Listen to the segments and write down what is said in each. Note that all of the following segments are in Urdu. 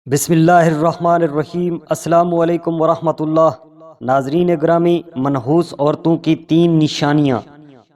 بسم اللہ الرحمن الرحیم۔ السلام علیکم ورحمۃ اللہ۔ ناظرین گرامی، منحوس عورتوں کی 3 نشانیاں۔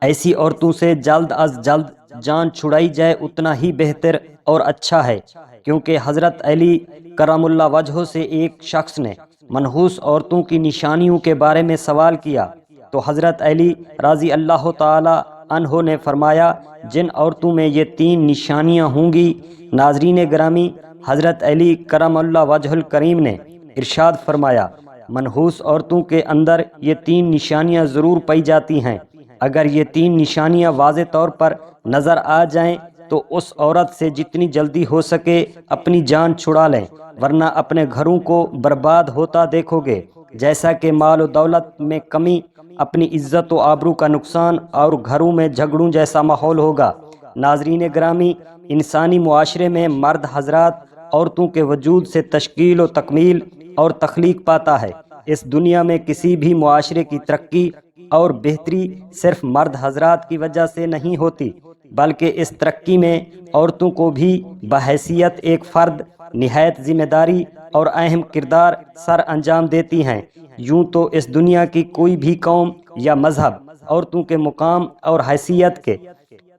ایسی عورتوں سے جلد از جلد جان چھڑائی جائے اتنا ہی بہتر اور اچھا ہے، کیونکہ حضرت علی کرم اللہ وجہہ سے ایک شخص نے منحوس عورتوں کی نشانیوں کے بارے میں سوال کیا تو حضرت علی رضی اللہ تعالی عنہ نے فرمایا، جن عورتوں میں یہ 3 نشانیاں ہوں گی۔ ناظرین گرامی، حضرت علی کرم اللہ وجہ الکریم نے ارشاد فرمایا، منحوس عورتوں کے اندر یہ 3 نشانیاں ضرور پائی جاتی ہیں۔ اگر یہ 3 نشانیاں واضح طور پر نظر آ جائیں تو اس عورت سے جتنی جلدی ہو سکے اپنی جان چھڑا لیں، ورنہ اپنے گھروں کو برباد ہوتا دیکھو گے، جیسا کہ مال و دولت میں کمی، اپنی عزت و آبرو کا نقصان اور گھروں میں جھگڑوں جیسا ماحول ہوگا۔ ناظرین گرامی، انسانی معاشرے میں مرد حضرات عورتوں کے وجود سے تشکیل و تکمیل اور تخلیق پاتا ہے۔ اس دنیا میں کسی بھی معاشرے کی ترقی اور بہتری صرف مرد حضرات کی وجہ سے نہیں ہوتی، بلکہ اس ترقی میں عورتوں کو بھی بحیثیت ایک فرد نہایت ذمہ داری اور اہم کردار سر انجام دیتی ہیں۔ یوں تو اس دنیا کی کوئی بھی قوم یا مذہب عورتوں کے مقام اور حیثیت کے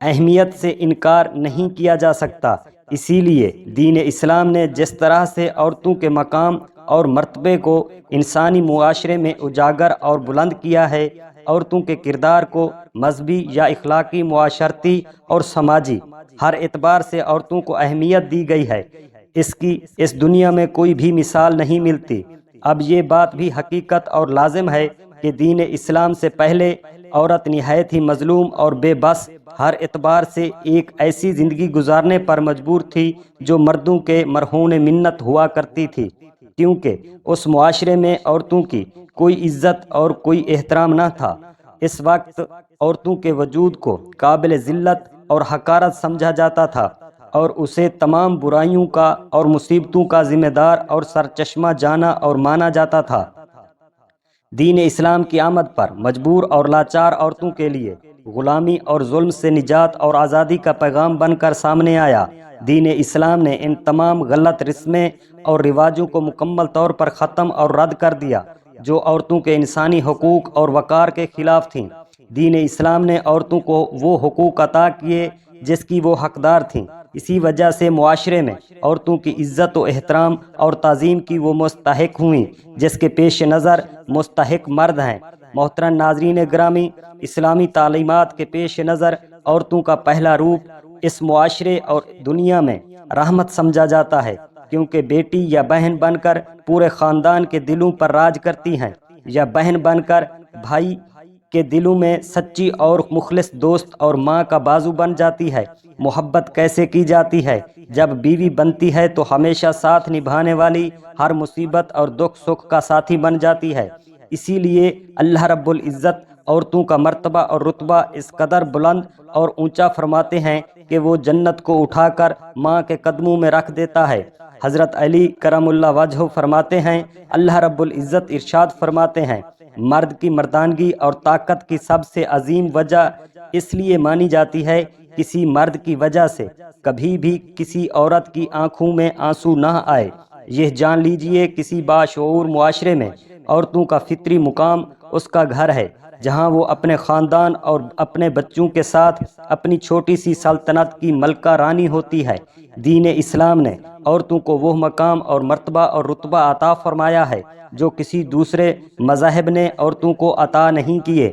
اہمیت سے انکار نہیں کیا جا سکتا۔ اسی لیے دین اسلام نے جس طرح سے عورتوں کے مقام اور مرتبے کو انسانی معاشرے میں اجاگر اور بلند کیا ہے، عورتوں کے کردار کو مذہبی یا اخلاقی، معاشرتی اور سماجی ہر اعتبار سے عورتوں کو اہمیت دی گئی ہے، اس کی اس دنیا میں کوئی بھی مثال نہیں ملتی۔ اب یہ بات بھی حقیقت اور لازم ہے کہ دین اسلام سے پہلے عورت نہایت ہی مظلوم اور بے بس ہر اعتبار سے ایک ایسی زندگی گزارنے پر مجبور تھی جو مردوں کے مرہون منت ہوا کرتی تھی، کیونکہ اس معاشرے میں عورتوں کی کوئی عزت اور کوئی احترام نہ تھا۔ اس وقت عورتوں کے وجود کو قابل ذلت اور حقارت سمجھا جاتا تھا اور اسے تمام برائیوں کا اور مصیبتوں کا ذمہ دار اور سرچشمہ جانا اور مانا جاتا تھا۔ دین اسلام کی آمد پر مجبور اور لاچار عورتوں کے لیے غلامی اور ظلم سے نجات اور آزادی کا پیغام بن کر سامنے آیا۔ دین اسلام نے ان تمام غلط رسمیں اور رواجوں کو مکمل طور پر ختم اور رد کر دیا جو عورتوں کے انسانی حقوق اور وقار کے خلاف تھیں۔ دین اسلام نے عورتوں کو وہ حقوق عطا کیے جس کی وہ حقدار تھیں۔ اسی وجہ سے معاشرے میں عورتوں کی عزت و احترام اور تعظیم کی وہ مستحق ہوئیں جس کے پیش نظر مستحق مرد ہیں۔ محترم ناظرین گرامی، اسلامی تعلیمات کے پیش نظر عورتوں کا پہلا روپ اس معاشرے اور دنیا میں رحمت سمجھا جاتا ہے، کیونکہ بیٹی یا بہن بن کر پورے خاندان کے دلوں پر راج کرتی ہیں، یا بہن بن کر بھائی کے دلوں میں سچی اور مخلص دوست اور ماں کا بازو بن جاتی ہے۔ محبت کیسے کی جاتی ہے؟ جب بیوی بنتی ہے تو ہمیشہ ساتھ نبھانے والی، ہر مصیبت اور دکھ سکھ کا ساتھی بن جاتی ہے۔ اسی لیے اللہ رب العزت عورتوں کا مرتبہ اور رتبہ اس قدر بلند اور اونچا فرماتے ہیں کہ وہ جنت کو اٹھا کر ماں کے قدموں میں رکھ دیتا ہے۔ حضرت علی کرم اللہ وجہہ فرماتے ہیں، اللہ رب العزت ارشاد فرماتے ہیں، مرد کی مردانگی اور طاقت کی سب سے عظیم وجہ اس لیے مانی جاتی ہے، کسی مرد کی وجہ سے کبھی بھی کسی عورت کی آنکھوں میں آنسو نہ آئے۔ یہ جان لیجئے، کسی باشعور معاشرے میں عورتوں کا فطری مقام اس کا گھر ہے، جہاں وہ اپنے خاندان اور اپنے بچوں کے ساتھ اپنی چھوٹی سی سلطنت کی ملکہ رانی ہوتی ہے۔ دین اسلام نے عورتوں کو وہ مقام اور مرتبہ اور رتبہ عطا فرمایا ہے جو کسی دوسرے مذاہب نے عورتوں کو عطا نہیں کیے۔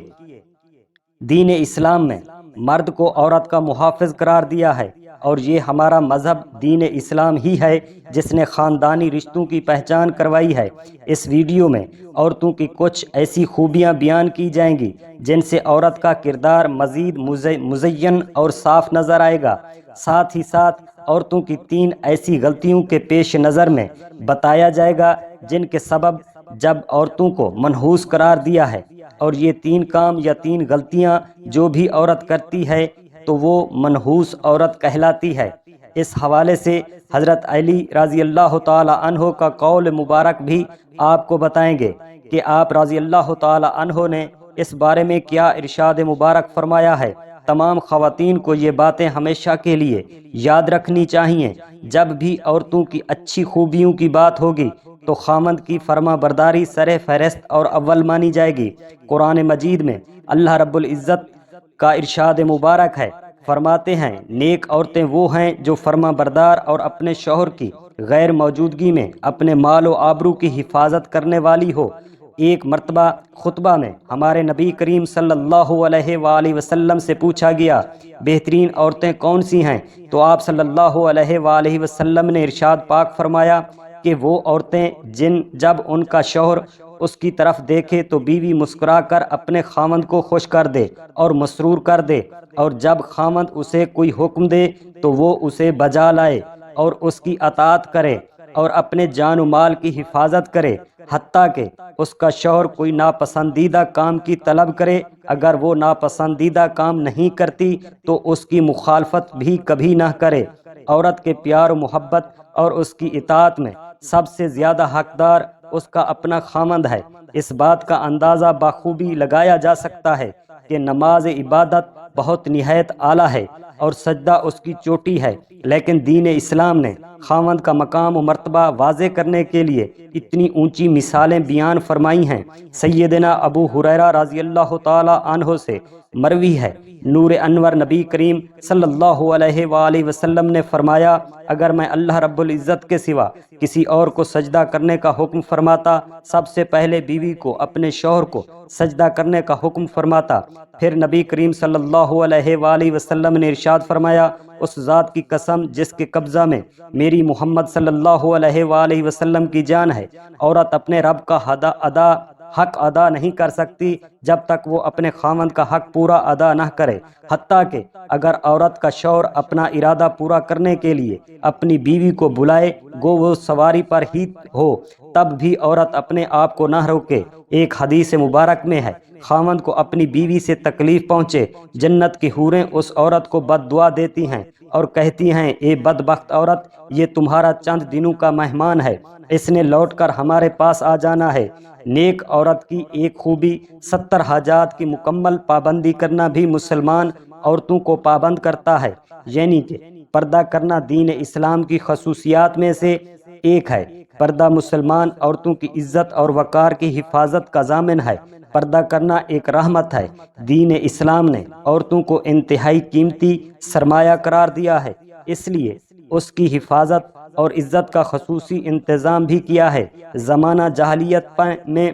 دین اسلام میں مرد کو عورت کا محافظ قرار دیا ہے، اور یہ ہمارا مذہب دین اسلام ہی ہے جس نے خاندانی رشتوں کی پہچان کروائی ہے۔ اس ویڈیو میں عورتوں کی کچھ ایسی خوبیاں بیان کی جائیں گی جن سے عورت کا کردار مزید مزین اور صاف نظر آئے گا۔ ساتھ ہی ساتھ عورتوں کی 3 ایسی غلطیوں کے پیش نظر میں بتایا جائے گا جن کے سبب جب عورتوں کو منحوس قرار دیا ہے، اور یہ 3 کام یا 3 غلطیاں جو بھی عورت کرتی ہے تو وہ منحوس عورت کہلاتی ہے۔ اس حوالے سے حضرت علی رضی اللہ تعالی عنہ کا قول مبارک بھی آپ کو بتائیں گے کہ آپ رضی اللہ تعالی عنہ نے اس بارے میں کیا ارشاد مبارک فرمایا ہے۔ تمام خواتین کو یہ باتیں ہمیشہ کے لیے یاد رکھنی چاہیے۔ جب بھی عورتوں کی اچھی خوبیوں کی بات ہوگی تو خامند کی فرما برداری سر فہرست اور اول مانی جائے گی۔ قرآن مجید میں اللہ رب العزت کا ارشاد مبارک ہے، فرماتے ہیں نیک عورتیں وہ ہیں جو فرما بردار اور اپنے شوہر کی غیر موجودگی میں اپنے مال و آبرو کی حفاظت کرنے والی ہو۔ ایک مرتبہ خطبہ میں ہمارے نبی کریم صلی اللہ علیہ وآلہ وسلم سے پوچھا گیا بہترین عورتیں کون سی ہیں؟ تو آپ صلی اللہ علیہ وآلہ وسلم نے ارشاد پاک فرمایا کہ وہ عورتیں جب ان کا شوہر اس کی طرف دیکھے تو بیوی مسکرا کر اپنے خامند کو خوش کر دے اور مسرور کر دے، اور جب خامند اسے کوئی حکم دے تو وہ اسے بجا لائے اور اس کی اطاعت کرے اور اپنے جان و مال کی حفاظت کرے، حتیٰ کہ اس کا شوہر کوئی ناپسندیدہ کام کی طلب کرے، اگر وہ ناپسندیدہ کام نہیں کرتی تو اس کی مخالفت بھی کبھی نہ کرے۔ عورت کے پیار و محبت اور اس کی اطاعت میں سب سے زیادہ حقدار اس کا اپنا خامند ہے۔ اس بات کا اندازہ بخوبی لگایا جا سکتا ہے کہ نماز عبادت بہت نہایت اعلیٰ ہے اور سجدہ اس کی چوٹی ہے، لیکن دین اسلام نے خامند کا مقام و مرتبہ واضح کرنے کے لیے اتنی اونچی مثالیں بیان فرمائی ہیں۔ سیدنا ابو ہریرہ رضی اللہ تعالی عنہ سے مروی ہے، نور انور نبی کریم صلی اللہ علیہ وآلہ وسلم نے فرمایا اگر میں اللہ رب العزت کے سوا کسی اور کو سجدہ کرنے کا حکم فرماتا، سب سے پہلے بیوی کو اپنے شوہر کو سجدہ کرنے کا حکم فرماتا۔ پھر نبی کریم صلی اللہ علیہ وآلہ وسلم نے ارشاد فرمایا اس ذات کی قسم جس کے قبضہ میں میری محمد صلی اللہ علیہ وآلہ وسلم کی جان ہے، عورت اپنے رب کا حق ادا نہیں کر سکتی جب تک وہ اپنے خامند کا حق پورا ادا نہ کرے، حتیٰ کہ اگر عورت کا شوہر اپنا ارادہ پورا کرنے کے لیے اپنی بیوی کو بلائے گو وہ سواری پر ہی ہو تب بھی عورت اپنے آپ کو نہ روکے۔ ایک حدیث مبارک میں ہے خامند کو اپنی بیوی سے تکلیف پہنچے جنت کی حوریں اس عورت کو بد دعا دیتی ہیں اور کہتی ہیں اے بدبخت عورت، یہ تمہارا چند دنوں کا مہمان ہے، اس نے لوٹ کر ہمارے پاس آ جانا ہے۔ نیک عورت کی ایک خوبی 70 حاجات کی مکمل پابندی کرنا بھی مسلمان عورتوں کو پابند کرتا ہے، یعنی کہ پردہ کرنا دین اسلام کی خصوصیات میں سے ایک ہے۔ پردہ مسلمان عورتوں کی عزت اور وقار کی حفاظت کا ضامن ہے۔ پردہ کرنا ایک رحمت ہے۔ دین اسلام نے عورتوں کو انتہائی قیمتی سرمایہ قرار دیا ہے، اس لیے اس کی حفاظت اور عزت کا خصوصی انتظام بھی کیا ہے۔ زمانہ جاہلیت میں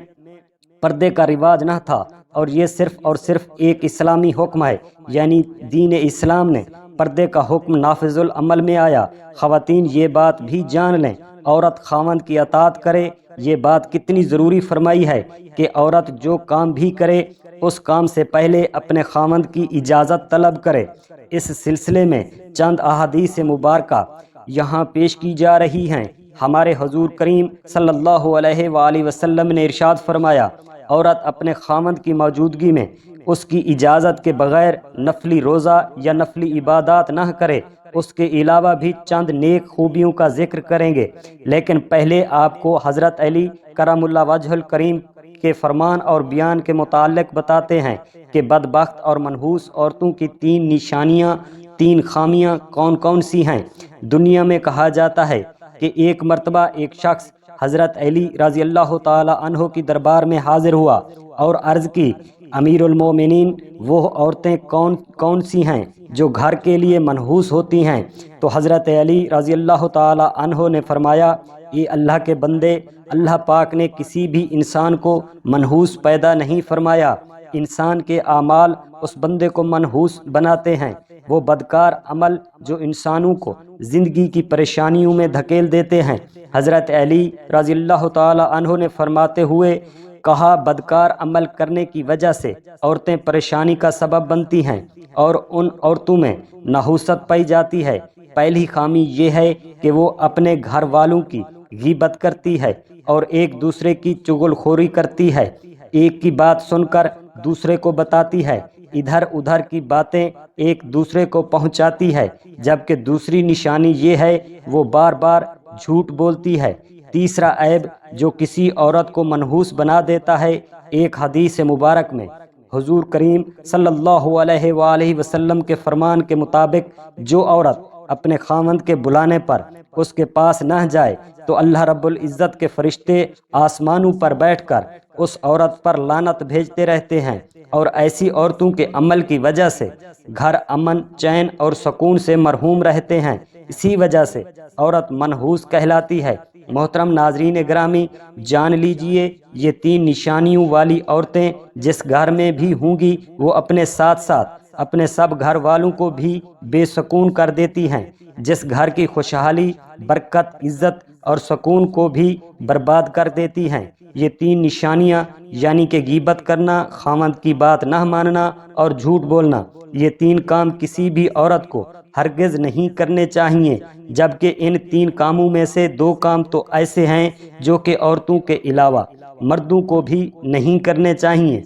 پردے کا رواج نہ تھا اور یہ صرف اور صرف ایک اسلامی حکم ہے، یعنی دین اسلام نے پردے کا حکم نافذ العمل میں آیا۔ خواتین یہ بات بھی جان لیں عورت خامند کی اطاعت کرے، یہ بات کتنی ضروری فرمائی ہے کہ عورت جو کام بھی کرے اس کام سے پہلے اپنے خامند کی اجازت طلب کرے۔ اس سلسلے میں چند احادیث مبارکہ یہاں پیش کی جا رہی ہیں۔ ہمارے حضور کریم صلی اللہ علیہ وآلہ وسلم نے ارشاد فرمایا عورت اپنے خامند کی موجودگی میں اس کی اجازت کے بغیر نفلی روزہ یا نفلی عبادات نہ کرے۔ اس کے علاوہ بھی چند نیک خوبیوں کا ذکر کریں گے، لیکن پہلے آپ کو حضرت علی کرم اللہ وجہ الکریم کے فرمان اور بیان کے متعلق بتاتے ہیں کہ بدبخت اور منحوس عورتوں کی 3 نشانیاں، 3 خامیاں کون کون سی ہیں۔ دنیا میں کہا جاتا ہے کہ ایک مرتبہ ایک شخص حضرت علی رضی اللہ تعالی عنہ کی دربار میں حاضر ہوا اور عرض کی امیر المومنین وہ عورتیں کون سی ہیں جو گھر کے لیے منحوس ہوتی ہیں؟ تو حضرت علی رضی اللہ تعالی عنہ نے فرمایا اے اللہ کے بندے، اللہ پاک نے کسی بھی انسان کو منحوس پیدا نہیں فرمایا، انسان کے اعمال اس بندے کو منحوس بناتے ہیں، وہ بدکار عمل جو انسانوں کو زندگی کی پریشانیوں میں دھکیل دیتے ہیں۔ حضرت علی رضی اللہ تعالی عنہ نے فرماتے ہوئے کہا بدکار عمل کرنے کی وجہ سے عورتیں پریشانی کا سبب بنتی ہیں اور ان عورتوں میں نحوست پائی جاتی ہے۔ پہلی خامی یہ ہے کہ وہ اپنے گھر والوں کی غیبت کرتی ہے اور ایک دوسرے کی چغل خوری کرتی ہے، ایک کی بات سن کر دوسرے کو بتاتی ہے، ادھر ادھر کی باتیں ایک دوسرے کو پہنچاتی ہے، جبکہ دوسری نشانی یہ ہے وہ بار بار جھوٹ بولتی ہے۔ تیسرا عیب جو کسی عورت کو منحوس بنا دیتا ہے، ایک حدیث مبارک میں حضور کریم صلی اللہ علیہ وآلہ وسلم کے فرمان کے مطابق جو عورت اپنے خاوند کے بلانے پر اس کے پاس نہ جائے تو اللہ رب العزت کے فرشتے آسمانوں پر بیٹھ کر اس عورت پر لعنت بھیجتے رہتے ہیں، اور ایسی عورتوں کے عمل کی وجہ سے گھر امن، چین اور سکون سے مرحوم رہتے ہیں۔ اسی وجہ سے عورت منحوس کہلاتی ہے۔ محترم ناظرین گرامی، جان لیجئے یہ 3 نشانیوں والی عورتیں جس گھر میں بھی ہوں گی وہ اپنے ساتھ ساتھ اپنے سب گھر والوں کو بھی بے سکون کر دیتی ہیں۔ جس گھر کی خوشحالی، برکت، عزت اور سکون کو بھی برباد کر دیتی ہیں۔ یہ 3 نشانیاں یعنی کہ غیبت کرنا، خاوند کی بات نہ ماننا اور جھوٹ بولنا، یہ 3 کام کسی بھی عورت کو ہرگز نہیں کرنے چاہیے، جبکہ ان 3 کاموں میں سے 2 کام تو ایسے ہیں جو کہ عورتوں کے علاوہ مردوں کو بھی نہیں کرنے چاہیے،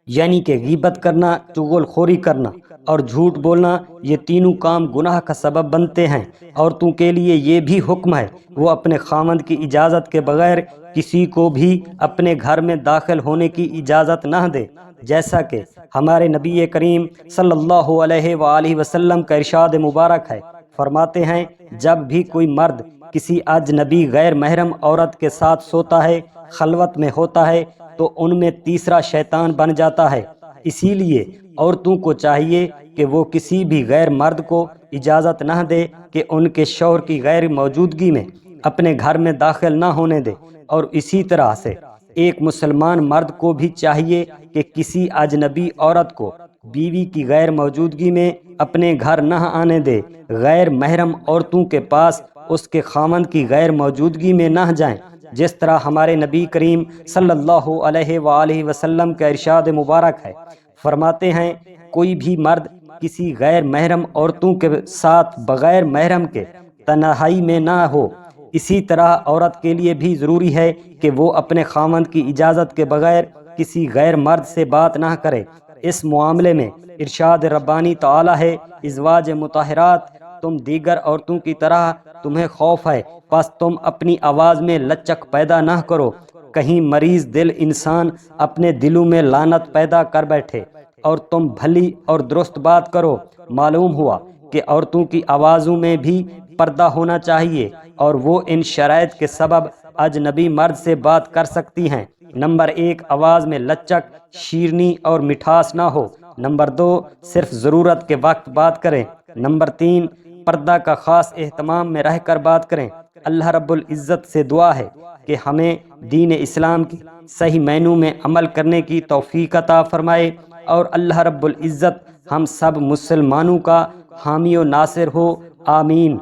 یعنی کہ غیبت کرنا، چغل خوری کرنا اور جھوٹ بولنا۔ یہ تینوں کام گناہ کا سبب بنتے ہیں۔ عورتوں کے لیے یہ بھی حکم ہے وہ اپنے خاوند کی اجازت کے بغیر کسی کو بھی اپنے گھر میں داخل ہونے کی اجازت نہ دے، جیسا کہ ہمارے نبی کریم صلی اللہ علیہ وآلہ وسلم کا ارشاد مبارک ہے۔ فرماتے ہیں جب بھی کوئی مرد کسی اجنبی غیر محرم عورت کے ساتھ سوتا ہے، خلوت میں ہوتا ہے، تو ان میں تیسرا شیطان بن جاتا ہے۔ اسی لیے عورتوں کو چاہیے کہ وہ کسی بھی غیر مرد کو اجازت نہ دے کہ ان کے شوہر کی غیر موجودگی میں اپنے گھر میں داخل نہ ہونے دے، اور اسی طرح سے ایک مسلمان مرد کو بھی چاہیے کہ کسی اجنبی عورت کو بیوی کی غیر موجودگی میں اپنے گھر نہ آنے دے۔ غیر محرم عورتوں کے پاس اس کے خاوند کی غیر موجودگی میں نہ جائیں، جس طرح ہمارے نبی کریم صلی اللہ علیہ وآلہ وسلم کا ارشاد مبارک ہے۔ فرماتے ہیں کوئی بھی مرد کسی غیر محرم عورتوں کے ساتھ بغیر محرم کے تنہائی میں نہ ہو۔ اسی طرح عورت کے لیے بھی ضروری ہے کہ وہ اپنے خاوند کی اجازت کے بغیر کسی غیر مرد سے بات نہ کرے۔ اس معاملے میں ارشاد ربانی تعالی ہے، ازواج مطہرات، تم دیگر عورتوں کی طرح تمہیں خوف ہے، پس تم اپنی آواز میں لچک پیدا نہ کرو، کہیں مریض دل انسان اپنے دلوں میں لعنت پیدا کر بیٹھے، اور تم بھلی اور درست بات کرو۔ معلوم ہوا کہ عورتوں کی آوازوں میں بھی پردہ ہونا چاہیے، اور وہ ان شرائط کے سبب اجنبی مرد سے بات کر سکتی ہیں۔ نمبر 1، آواز میں لچک، شیرنی اور مٹھاس نہ ہو۔ نمبر 2، صرف ضرورت کے وقت بات کریں۔ نمبر 3، پردہ کا خاص اہتمام میں رہ کر بات کریں۔ اللہ رب العزت سے دعا ہے کہ ہمیں دین اسلام کی صحیح معنوں میں عمل کرنے کی توفیق عطا فرمائے، اور اللہ رب العزت ہم سب مسلمانوں کا حامی و ناصر ہو، آمین۔